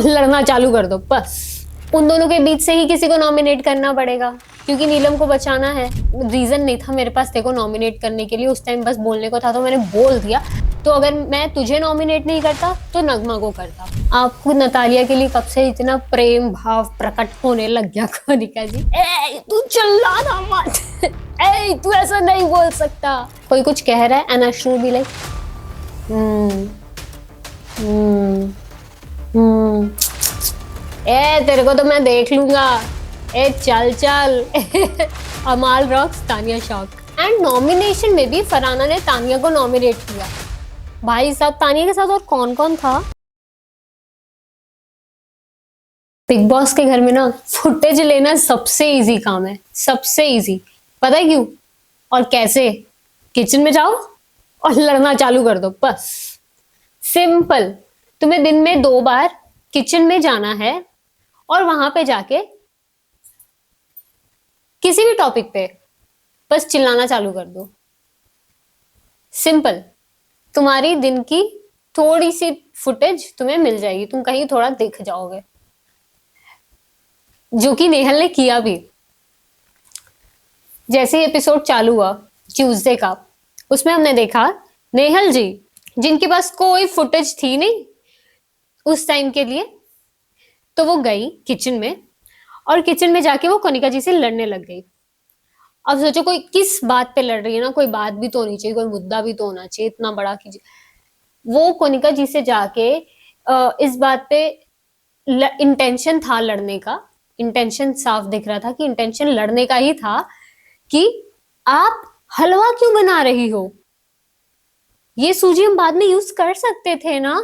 और लड़ना चालू कर दो बस। उन दोनों के बीच से ही किसी को नॉमिनेट करना पड़ेगा क्योंकि नीलम को बचाना है। रीजन नहीं था मेरे पास तेरे को नॉमिनेट करने के लिए, उस टाइम बस बोलने को था तो मैंने बोल दिया। तो अगर मैं तुझे नॉमिनेट नहीं करता तो नगमा को करता। आपको नतालिया के लिए कब से इतना प्रेम भाव प्रकट होने लग गया कोनिका जी? ए तू चिल्ला ना मत। ए तू ऐसा नहीं बोल सकता। कोई कुछ कह रहा है and I should be like a तेरे को तो मैं देख लूंगा। ए चल चल। अमाल rocks, Tania shock. And nomination में भी फरहाना ने तानिया को नॉमिनेट किया। भाई साहब, तानिया के साथ और कौन कौन था? बिग बॉस के घर में ना फुटेज लेना सबसे इजी काम है, सबसे इजी। पता है क्यों और कैसे? किचन में जाओ और लड़ना चालू कर दो बस। सिंपल। तुम्हें दिन में 2 बार किचन में जाना है और वहां पे जाके किसी भी टॉपिक पे बस चिल्लाना चालू कर दो। सिंपल। तुम्हारी दिन की थोड़ी सी फुटेज तुम्हें मिल जाएगी, तुम कहीं थोड़ा दिख जाओगे, जो कि नेहल ने किया भी। जैसे ही एपिसोड चालू हुआ ट्यूसडे का, उसमें हमने देखा नेहल जी, जिनके पास कोई फुटेज थी नहीं उस टाइम के लिए, तो वो गई किचन में और किचन में जाके वो कनिका जी से लड़ने लग गई। अब सोचो कोई किस बात पे लड़ रही है ना, कोई बात भी तो होनी चाहिए, कोई मुद्दा भी तो होना चाहिए, इतना बड़ा कीजिए। वो कनिका जी से जाके इस बात पे इंटेंशन था लड़ने का, इंटेंशन साफ दिख रहा था कि इंटेंशन लड़ने का ही था कि आप हलवा क्यों बना रही हो? ये सूजी हम बाद में यूज कर सकते थे ना,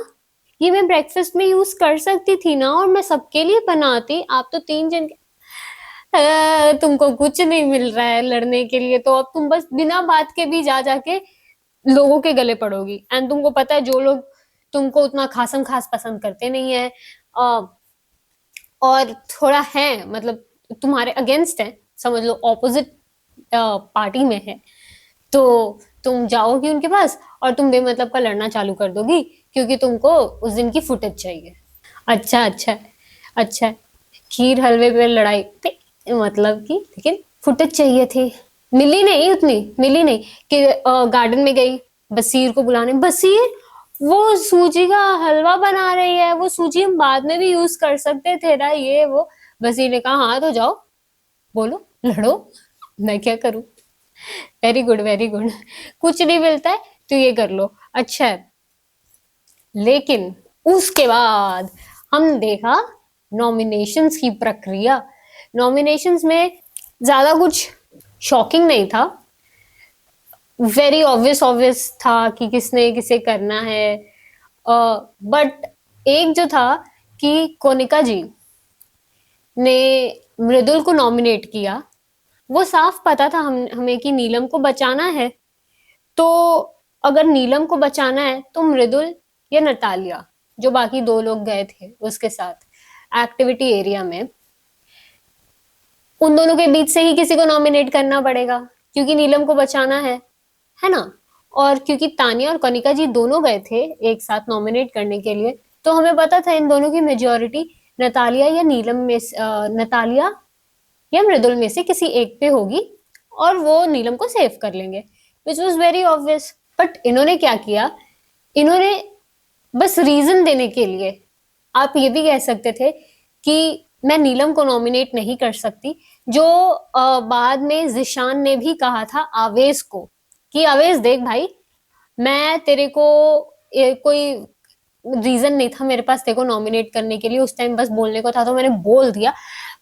ये मैं ब्रेकफास्ट में यूज कर सकती थी ना, और मैं सबके लिए बनाती। आप तो 3 जन तुमको कुछ नहीं मिल रहा है लड़ने के लिए, तो अब तुम बस बिना बात के भी जा जाके लोगों के गले पड़ोगी। एंड तुमको पता है जो लोग तुमको उतना खासम खास पसंद करते नहीं है और थोड़ा है मतलब तुम्हारे अगेंस्ट है, समझ लो ऑपोजिट पार्टी में है, तो तुम जाओगी उनके पास और तुम बेमतलब का लड़ना चालू कर दोगी क्योंकि तुमको उस दिन की फुटेज चाहिए। अच्छा अच्छा अच्छा, खीर हलवे पे लड़ाई मतलब कि, लेकिन फुटेज चाहिए थी। मिली नहीं, उतनी मिली नहीं कि गार्डन में गई बसीर को बुलाने। बसीर, वो सूजी का हलवा बना रही है, वो सूजी हम बाद में भी यूज कर सकते थे ना, ये वो। बसीर ने कहा हाँ तो जाओ बोलो लड़ो, मैं क्या करूं। Very good very good. कुछ नहीं मिलता है तो ये कर लो, अच्छा है। लेकिन उसके बाद हम देखा नॉमिनेशंस की प्रक्रिया। नॉमिनेशंस में ज्यादा कुछ शॉकिंग नहीं था, वेरी ऑब्वियस ऑब्वियस था कि किसने किसे करना है। बट एक जो था कि कोनिका जी ने मृदुल को नॉमिनेट किया, वो साफ पता था हमें कि नीलम को बचाना है। तो अगर नीलम को बचाना है तो मृदुल या नतालिया, जो बाकी 2 लोग गए थे उसके साथ एक्टिविटी एरिया में, उन दोनों के बीच से ही किसी को नॉमिनेट करना पड़ेगा क्योंकि नीलम को बचाना है ना। और क्योंकि तानिया और कनिका जी दोनों गए थे एक साथ नॉमिनेट करने के लिए, तो हमें पता था इन दोनों की मेजोरिटी नतालिया या नीलम में नतालिया या मृदुल में से किसी एक पे होगी और वो नीलम को सेव कर लेंगे, which was very obvious. But इन्होंने क्या किया, इन्होंने बस रीजन देने के लिए, आप ये भी कह सकते थे कि मैं नीलम को नॉमिनेट नहीं कर सकती, जो बाद में जिशान ने भी कहा था आवेश को कि आवेश देख भाई, मैं तेरे को कोई रीजन नहीं था मेरे पास तेरे को नॉमिनेट करने के लिए, उस टाइम बस बोलने को था तो मैंने बोल दिया।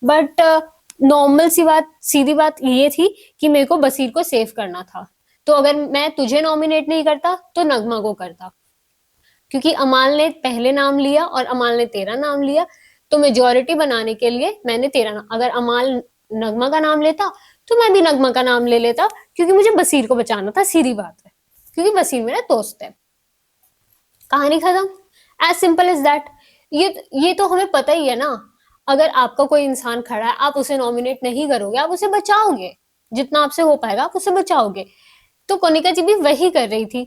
बट नॉर्मल सी बात, सीधी बात ये थी कि मेरे को बसीर को सेव करना था, तो अगर मैं तुझे नॉमिनेट नहीं करता तो नगमा को करता, क्योंकि अमाल ने पहले नाम लिया और अमाल ने तेरा नाम लिया, तो मेजोरिटी बनाने के लिए मैंने तेरा नाम, अगर अमाल नगमा का नाम लेता तो मैं भी नगमा का नाम ले लेता, क्योंकि मुझे बसीर को बचाना था, सीधी बात है, क्योंकि बसीर मेरा दोस्त है। कहानी खत्म, एज सिंपल एज दैट। ये तो हमें पता ही है ना, अगर आपका कोई इंसान खड़ा है आप उसे नॉमिनेट नहीं करोगे, आप उसे बचाओगे, जितना आपसे हो पाएगा आप उसे बचाओगे। तो कोनिका जी भी वही कर रही थी।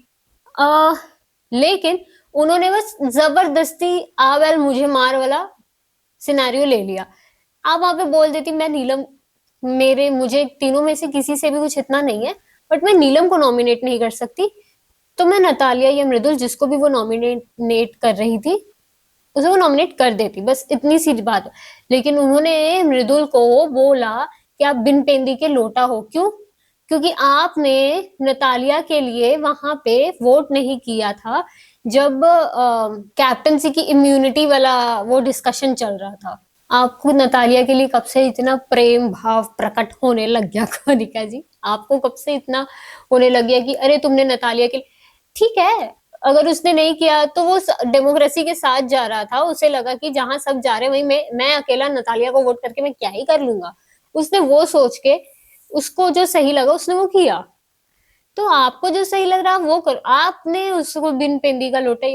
लेकिन उन्होंने बस जबरदस्ती आ वेल मुझे मार वाला सिनेरियो ले लिया, आप वहां पे बोल देती मैं नीलम, मुझे तीनों में से किसी से भी कुछ इतना नहीं है, बट मैं नीलम को नॉमिनेट नहीं कर सकती, तो मैं नतालिया या मृदुल जिसको भी वो नॉमिनेट कर रही थी उसे वो नॉमिनेट कर देती, बस इतनी सी बात। लेकिन उन्होंने मृदुल को बोला कि आप बिन पेंदी के लोटा हो, क्यों? क्योंकि आपने नतालिया के लिए वहां पे वोट नहीं किया था जब कैप्टनसी की इम्यूनिटी वाला वो डिस्कशन चल रहा था। आपको नतालिया के लिए कब से इतना प्रेम भाव प्रकट होने लग गया कनिका जी? आपको कब से इतना होने लग गया कि अरे तुमने नतालिया के लिए, ठीक है, अगर उसने नहीं किया तो वो डेमोक्रेसी के साथ जा रहा था, उसे लगा कि जहां सब जा रहे हैं वही मैं अकेला नतालिया को वोट करके मैं क्या ही कर लूंगा, उसने वो सोच के उसको जो सही लगा उसने वो किया। तो आपको जो सही लग रहा है वो करो, आपने उसको बिन पेंदी का लोटा।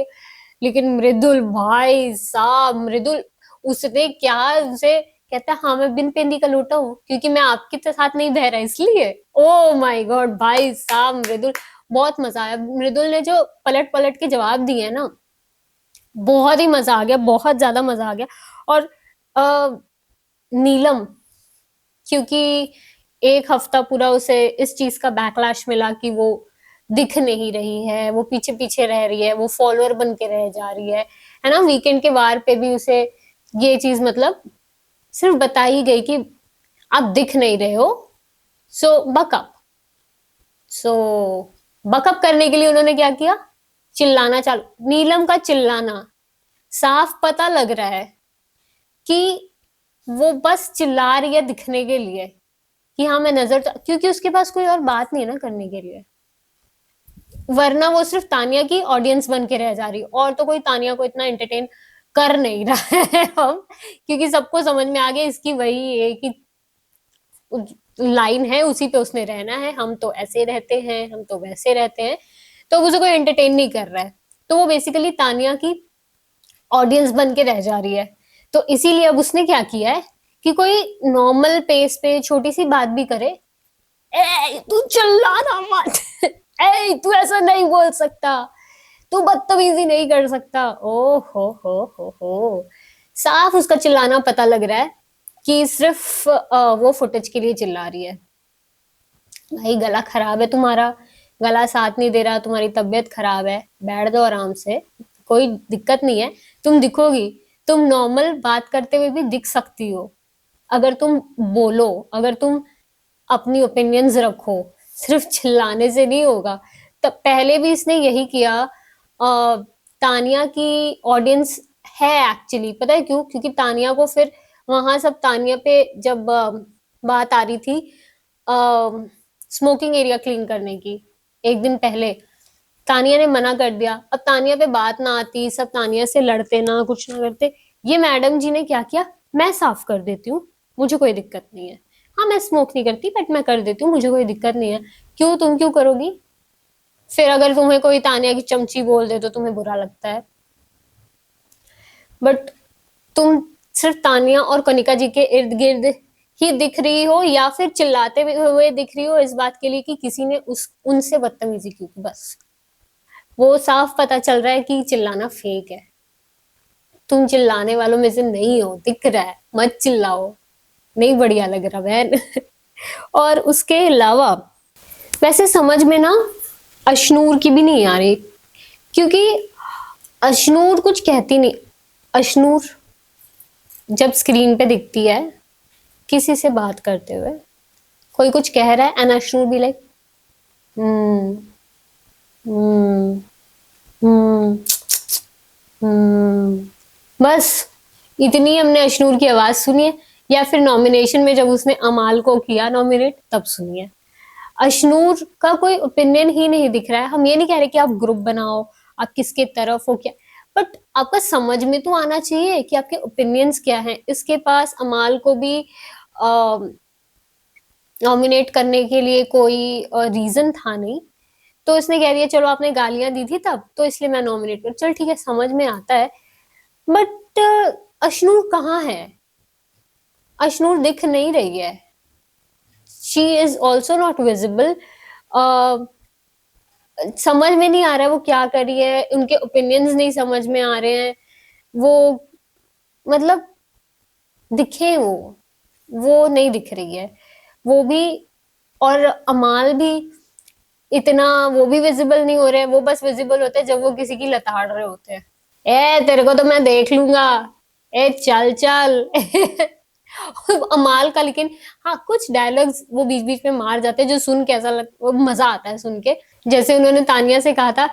लेकिन मृदुल भाई साहब, मृदुल उसने क्या उसे कहता है, हाँ मैं बिन पेंदी का लोटा हूँ क्योंकि मैं आपके साथ नहीं बह रहा इसलिए। ओ माय गॉड भाई साहब, मृदुल बहुत मजा आया, मृदुल ने जो पलट पलट के जवाब दिए ना, बहुत ही मजा आ गया, बहुत ज्यादा मजा आ गया। और अ, नीलम, क्योंकि एक हफ्ता पूरा उसे इस चीज का बैकलैश मिला कि वो दिख नहीं रही है, वो पीछे पीछे रह रही है, वो फॉलोअर बन के रह जा रही है ना। वीकेंड के वार पे भी उसे ये चीज मतलब सिर्फ बताई गई कि आप दिख नहीं रहे हो, सो बकअप। सो बकअप करने के लिए उन्होंने क्या किया, चिल्लाना चालू। नीलम का चिल्लाना साफ पता लग रहा है कि वो बस चिल्ला रही है दिखने के लिए कि हाँ मैं क्योंकि उसके पास कोई और बात नहीं है ना करने के लिए, वरना वो सिर्फ तानिया की ऑडियंस बन के रह जा रही, और तो कोई तानिया को इतना एंटरटेन कर नहीं रहा है हम, क्योंकि सबको समझ में आ गया इसकी वही है कि लाइन है, उसी पे उसने रहना है, हम तो ऐसे रहते हैं, हम तो वैसे रहते हैं, तो उसे कोई एंटरटेन नहीं कर रहा है, तो वो बेसिकली तानिया की ऑडियंस बन के रह जा रही है। तो इसीलिए अब उसने क्या किया है कि कोई नॉर्मल पेस पे छोटी सी बात भी करे, ए तू चिल्लाना मत, ए तू ऐसा नहीं बोल सकता, तू बदतमीजी नहीं कर सकता, ओ हो, साफ उसका चिल्लाना पता लग रहा है कि सिर्फ वो फुटेज के लिए चिल्ला रही है। भाई गला खराब है तुम्हारा, गला साथ नहीं दे रहा, तुम्हारी तबीयत खराब है, बैठ दो आराम से, कोई दिक्कत नहीं है, तुम दिखोगी, तुम नॉर्मल बात करते हुए भी दिख सकती हो, अगर तुम बोलो, अगर तुम अपनी ओपिनियंस रखो, सिर्फ चिल्लाने से नहीं होगा। तब पहले भी इसने यही किया। तानिया की ऑडियंस है एक्चुअली, पता है क्यों? क्योंकि तानिया को फिर वहां सब तानिया पे जब बात आ रही थी स्मोकिंग एरिया क्लीन करने की, एक दिन पहले तानिया ने मना कर दिया, अब तानिया पे बात ना आती, सब तानिया से लड़ते ना कुछ ना करते, ये मैडम जी ने क्या किया, मैं साफ कर देती हूँ, मुझे कोई दिक्कत नहीं है, हाँ मैं स्मोक नहीं करती बट मैं कर देती हूँ, मुझे कोई दिक्कत नहीं है। क्यों, तुम क्यों करोगी? फिर अगर तुम्हें कोई तानिया की चमची बोल दे तो तुम्हें बुरा लगता है, बट तुम सिर्फ तानिया और कनिका जी के इर्द गिर्द ही दिख रही हो, या फिर चिल्लाते हुए दिख रही हो इस बात के लिए कि किसी ने उनसे बदतमीजी की, बस वो साफ पता चल रहा है कि चिल्लाना फेक है, तुम चिल्लाने वालों में से नहीं हो, दिख रहा है, मत चिल्लाओ, नहीं बढ़िया लग रहा बहन। और उसके अलावा वैसे समझ में ना अशनूर की भी नहीं आ रही, क्योंकि अशनूर कुछ कहती नहीं। अशनूर जब स्क्रीन पे दिखती है किसी से बात करते हुए, कोई कुछ कह रहा है एंड अशनूर भी लाइक हम्म हम्म हम्म बस इतनी हमने अशनूर की आवाज सुनी है, या फिर नॉमिनेशन में जब उसने अमाल को किया नॉमिनेट तब सुनी है। अशनूर का कोई ओपिनियन ही नहीं दिख रहा है। हम ये नहीं कह रहे कि आप ग्रुप बनाओ, आप किसके तरफ हो, क्या, बट आपका समझ में तो आना चाहिए कि आपके ओपिनियंस क्या हैं। इसके पास अमाल को भी नॉमिनेट करने के लिए कोई रीजन था नहीं, तो इसने कह दिया चलो आपने गालियां दी थी तब तो इसलिए मैं नॉमिनेट कर, चल ठीक है समझ में आता है, बट अशनूर कहाँ है? अशनूर दिख नहीं रही है, she is also not visible. समझ में नहीं आ रहा है वो क्या कर रही है, उनके ओपिनियंस नहीं समझ में आ रहे हैं, वो मतलब दिखे वो नहीं दिख रही है वो भी। और अमाल भी इतना वो भी विजिबल नहीं हो रहे हैं, वो बस विजिबल होते हैं जब वो किसी की लताड़ रहे होते हैं। ए तेरे को तो मैं देख लूंगा, ए चल चल। अमाल का लेकिन हाँ कुछ डायलॉग्स वो बीच बीच में मार जाते हैं जो सुन के ऐसा वो मजा आता है सुन के। जैसे उन्होंने तानिया से कहा था,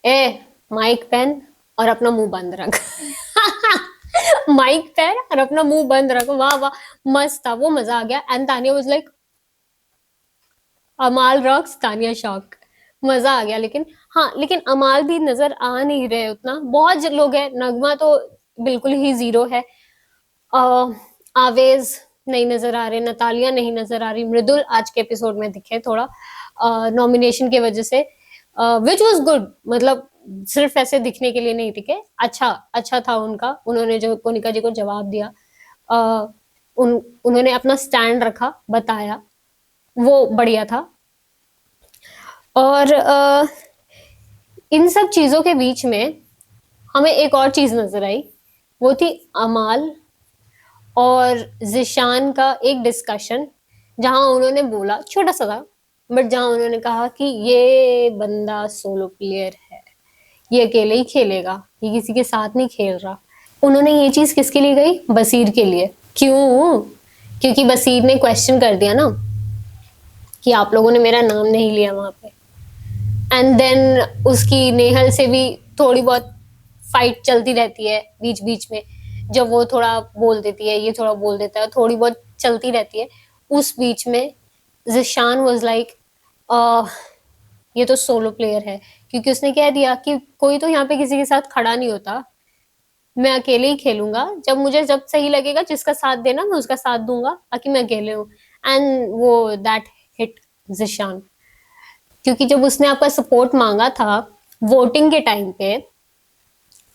ए माइक पहन और अपना मुंह बंद रख। माइक पहन और अपना मुंह बंद रख, वाह वाह मस्त था वो, मजा आ गया। एंड तानिया वाज लाइक अमाल रॉक्स तानिया शॉक, मजा आ गया। लेकिन हाँ लेकिन अमाल भी नजर आ नहीं रहे उतना, बहुत लोग हैं। नगमा तो बिल्कुल ही जीरो है। आवेज नहीं नजर आ रहे, नतालिया नहीं नजर आ रही, मृदुल आज के एपिसोड में दिखे थोड़ा नॉमिनेशन की वजह से, विच वॉज गुड। मतलब सिर्फ ऐसे दिखने के लिए नहीं दिखे, अच्छा अच्छा था उनका, उन्होंने जो कोनिका जी को जवाब दिया, उन्होंने अपना स्टैंड रखा, बताया, वो बढ़िया था। और इन सब चीजों के बीच में हमें एक और चीज नजर आई, वो थी अमाल और जिशान का एक डिस्कशन, जहां उन्होंने बोला, छोटा सा था बट जहां उन्होंने कहा कि ये बंदा सोलो प्लेयर है, ये अकेले ही खेलेगा, ये किसी के साथ नहीं खेल रहा। उन्होंने ये चीज किसके लिए गई? बसीर के लिए। क्यों? क्योंकि बसीर ने क्वेश्चन कर दिया ना कि आप लोगों ने मेरा नाम नहीं लिया वहां पे। एंड देन उसकी नेहल से भी थोड़ी बहुत फाइट चलती रहती है बीच बीच में, जब वो थोड़ा बोल देती है, ये थोड़ा बोल देता है, थोड़ी बहुत चलती रहती है। उस बीच में जिशान वाज लाइक ये तो सोलो प्लेयर है, क्योंकि उसने कह दिया कि कोई तो यहाँ पे किसी के साथ खड़ा नहीं होता, मैं अकेले ही खेलूंगा, जब सही लगेगा जिसका साथ देना मैं उसका साथ दूंगा, बाकी मैं अकेले हूँ। एंड वो दैट हिट जिशान, क्योंकि जब उसने आपका सपोर्ट मांगा था वोटिंग के टाइम पे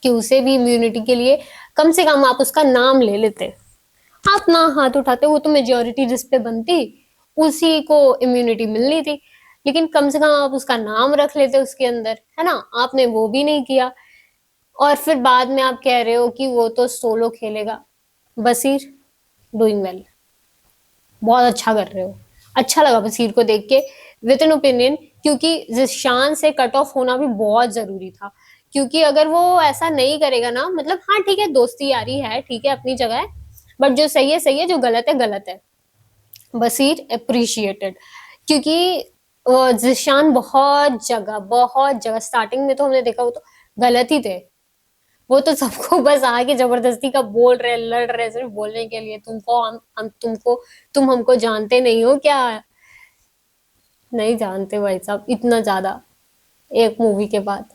कि उसे भी इम्यूनिटी के लिए कम से कम आप उसका नाम ले लेते, आप ना हाथ उठाते, वो तो मेजोरिटी जिस पे बनती उसी को इम्यूनिटी मिलनी थी, लेकिन कम से कम आप उसका नाम रख लेते उसके अंदर, है ना? आपने वो भी नहीं किया। और फिर बाद में आप कह रहे हो कि वो तो सोलो खेलेगा। बसीर डूइंग वेल, बहुत अच्छा कर रहे हो, अच्छा लगा बसीर को देख के विद एन ओपिनियन, क्योंकि जिशान से कट ऑफ होना भी बहुत जरूरी था। क्योंकि अगर वो ऐसा नहीं करेगा ना, मतलब हाँ ठीक है दोस्ती यारी है, ठीक है अपनी जगह है, बट जो सही है सही है, जो गलत है गलत है। बसीर अप्रिशिएटेड, क्योंकि जिशान बहुत जगह स्टार्टिंग में तो हमने देखा वो तो गलत ही थे, वो तो सबको बस आके जबरदस्ती का बोल रहे, लड़ रहे सिर्फ बोलने के लिए, तुमको हम तुमको, तुम हमको जानते नहीं हो क्या? नहीं जानते भाई साहब इतना ज्यादा, एक मूवी के बाद।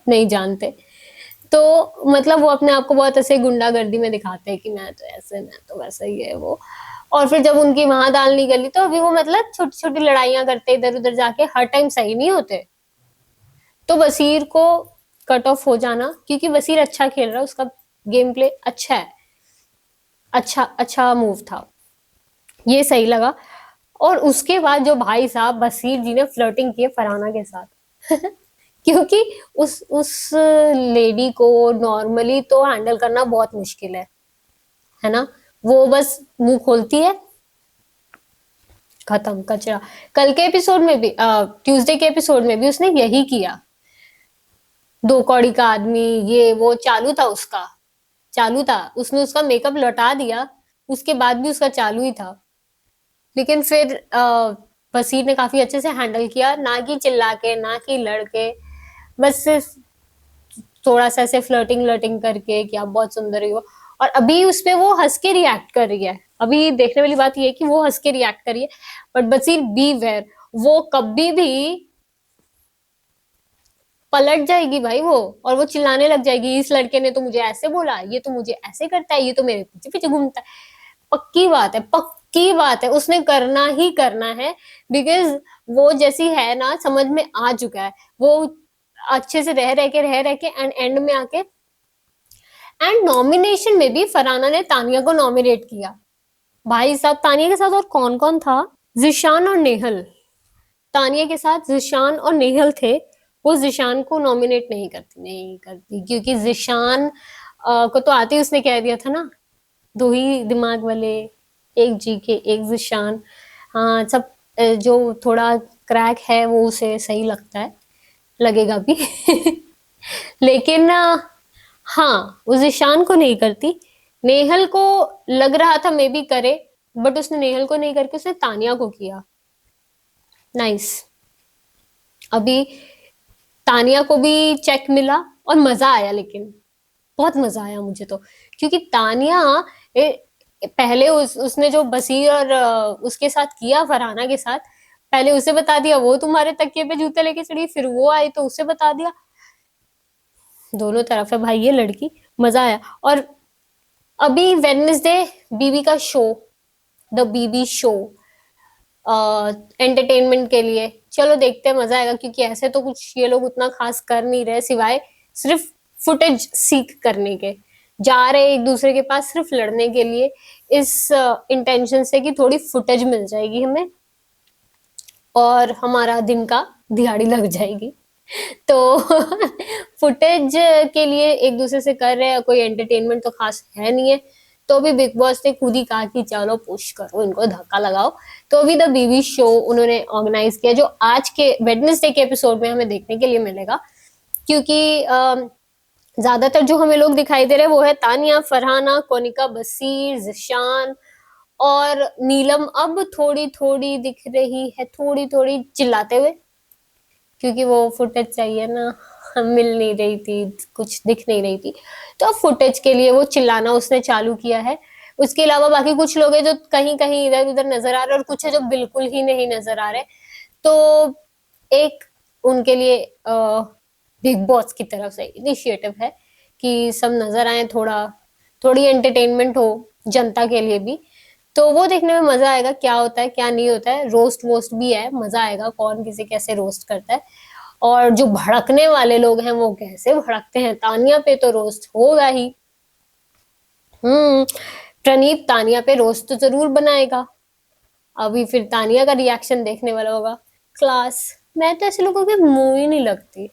नहीं जानते। तो मतलब वो अपने आप को बहुत ऐसे गुंडागर्दी में दिखाते हैं कि मैं तो ऐसे, मैं तो वैसा ही है वो। और फिर जब उनकी वहां दाल निकली तो अभी वो मतलब छोटी छोटी लड़ाइयां करते इधर उधर जाके, हर टाइम सही नहीं होते। तो वसीर को कट ऑफ हो जाना, क्योंकि वसीर अच्छा खेल रहा है, उसका गेम प्ले अच्छा है, अच्छा अच्छा मूव था, ये सही लगा। और उसके बाद जो भाई साहब बसीर जी ने फ्लर्टिंग की है फरहाना के साथ, क्योंकि उस लेडी को नॉर्मली तो हैंडल करना बहुत मुश्किल है ना? वो बस मुंह खोलती है, खत्म कचरा। कल के एपिसोड में भी, ट्यूसडे के एपिसोड में भी उसने यही किया। दो कौड़ी का आदमी, ये वो चालू था उसका, चालू था, उसने उसका मेकअप लौटा दिया, उसके बाद भी उसका चालू ही था। लेकिन फिर बसीर ने काफी अच्छे से हैंडल किया, ना कि चिल्ला के, ना कि लड़के, बस सिर्फ थोड़ा सा ऐसे फ्लर्टिंग लर्टिंग करके कि आप बहुत सुंदर ही हो। और अभी उस पे वो हंस के रिएक्ट कर रही है, अभी देखने वाली बात ये है कि वो हंस के रिएक्ट कर रही है, बट बसीर बी वेयर, वो कभी भी पलट जाएगी भाई वो, और वो चिल्लाने लग जाएगी, इस लड़के ने तो मुझे ऐसे बोला, ये तो मुझे ऐसे करता है, ये तो मेरे पीछे पीछे घूमता है। पक्की बात है, पक्की बात है, उसने करना ही करना है, बिकॉज वो जैसी है ना समझ में आ चुका है वो, अच्छे से रह रह के एंड एंड में आके, एंड नॉमिनेशन में भी फरहाना ने तानिया को नॉमिनेट किया। भाई साहब तानिया के साथ और कौन कौन था? जिशान और नेहल, तानिया के साथ जिशान और नेहल थे। वो जिशान को नॉमिनेट नहीं करती, नहीं करती, क्योंकि जिशान को तो आते ही उसने कह दिया था ना, दो ही दिमाग वाले, एक जीके एक जिशान। हाँ सब जो थोड़ा क्रैक है वो उसे सही लगता है, लगेगा भी। लेकिन हाँ, वो जिशान को नहीं करती। नेहल को लग रहा था मे बी करे, बट उसने नेहल को नहीं करके उसने तानिया को किया। नाइस। अभी तानिया को भी चेक मिला और मजा आया, लेकिन बहुत मजा आया मुझे तो, क्योंकि तानिया पहले उसने जो बसीर और उसके साथ किया, फरहाना के साथ, पहले उसे बता दिया, वो तुम्हारे तकिए पे जूते लेके चढ़ी, फिर वो आई तो उसे बता दिया। दोनों तरफ है भाई ये लड़की, मजा आया। और अभी वेडनेसडे बीबी का शो, द बीबी शो, एंटरटेनमेंट के लिए चलो देखते हैं, मजा आएगा, क्योंकि ऐसे तो कुछ ये लोग उतना खास कर नहीं रहे, सिवाय सिर्फ फुटेज सीख करने के। जा रहे एक दूसरे के पास सिर्फ लड़ने के लिए, इस इंटेंशन से कि थोड़ी फुटेज मिल जाएगी हमें और हमारा दिन का दिहाड़ी लग जाएगी। तो फुटेज के लिए एक दूसरे से कर रहे हैं, कोई एंटरटेनमेंट तो खास है नहीं है। तो अभी बिग बॉस ने खुद ही कहा कि चलो पुश करो इनको, धक्का लगाओ। तो अभी द बीबी शो उन्होंने ऑर्गेनाइज किया, जो आज के वेडनेसडे के एपिसोड में हमें देखने के लिए मिलेगा। क्योंकि ज्यादातर जो हमें लोग दिखाई दे रहे हैं वो है तानिया, फरहाना, कोनिका, बसीर, जिशान और नीलम अब थोड़ी थोड़ी दिख रही है, थोड़ी थोड़ी चिल्लाते हुए, क्योंकि वो फुटेज चाहिए ना, मिल नहीं रही थी, कुछ दिख नहीं रही थी, तो फुटेज के लिए वो चिल्लाना उसने चालू किया है। उसके अलावा बाकी कुछ लोग हैं जो कहीं कहीं इधर उधर नजर आ रहे हैं, और कुछ है जो बिल्कुल ही नहीं नजर आ रहे। तो एक उनके लिए बिग बॉस की तरफ से इनिशिएटिव है कि सब नजर आए, थोड़ा थोड़ी एंटरटेनमेंट हो जनता के लिए भी। तो वो देखने में मजा आएगा, क्या होता है क्या नहीं होता है। रोस्ट वोस्ट भी है, मजा आएगा, कौन किसे कैसे रोस्ट करता है, और जो भड़कने वाले लोग हैं वो कैसे भड़कते हैं। तानिया पे तो रोस्ट होगा ही। प्रणीत तानिया पे रोस्ट तो जरूर बनाएगा। अभी फिर तानिया का रिएक्शन देखने वाला होगा। क्लास। मैं तो ऐसे लोगों के मुंह ही नहीं लगती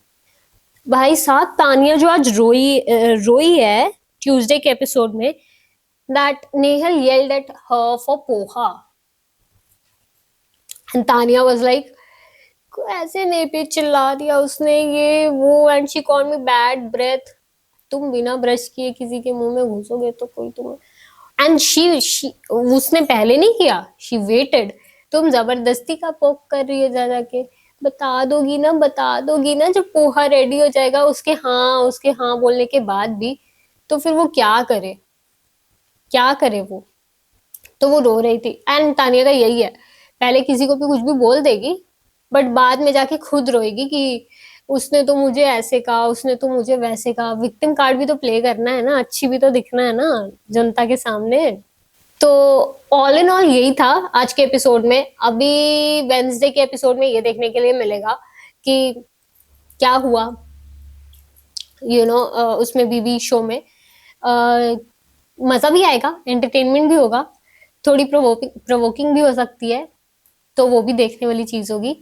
भाई साहब। तानिया जो आज रोई है ट्यूसडे के एपिसोड में, that Nehal yelled at her for poha, and Tania was like, ऐसे नहीं पे चिल्ला दिया उसने ये वो, and she called me bad breath. तुम बिना ब्रश किए किसी के मुंह में घुसोगे तो कोई तुम्हें, एंड शी उसने पहले नहीं किया, शी वेटेड। तुम जबरदस्ती का पोक कर रही हो, जा जाके बता दोगी ना जब पोहा रेडी हो जाएगा, उसके हाँ बोलने के बाद भी। तो फिर वो क्या करे, क्या करे वो। तो वो रो रही थी, एंड तानिया का यही है, पहले किसी को भी कुछ भी बोल देगी, बट बाद में जाके खुद रोएगी कि उसने तो मुझे ऐसे कहा, उसने तो मुझे वैसे कहा। विक्टिम कार्ड भी तो प्ले करना है ना, अच्छी भी तो दिखना है ना जनता के सामने। तो ऑल इन ऑल यही था आज के एपिसोड में। अभी वेंसडे के एपिसोड में ये देखने के लिए मिलेगा कि क्या हुआ, उसमें बीबी शो में। मजा भी आएगा, एंटरटेनमेंट भी होगा, थोड़ी प्रोवोकिंग भी हो सकती है, तो वो भी देखने वाली चीज होगी।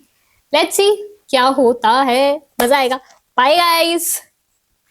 लेट्स सी क्या होता है, मजा आएगा। Bye guys.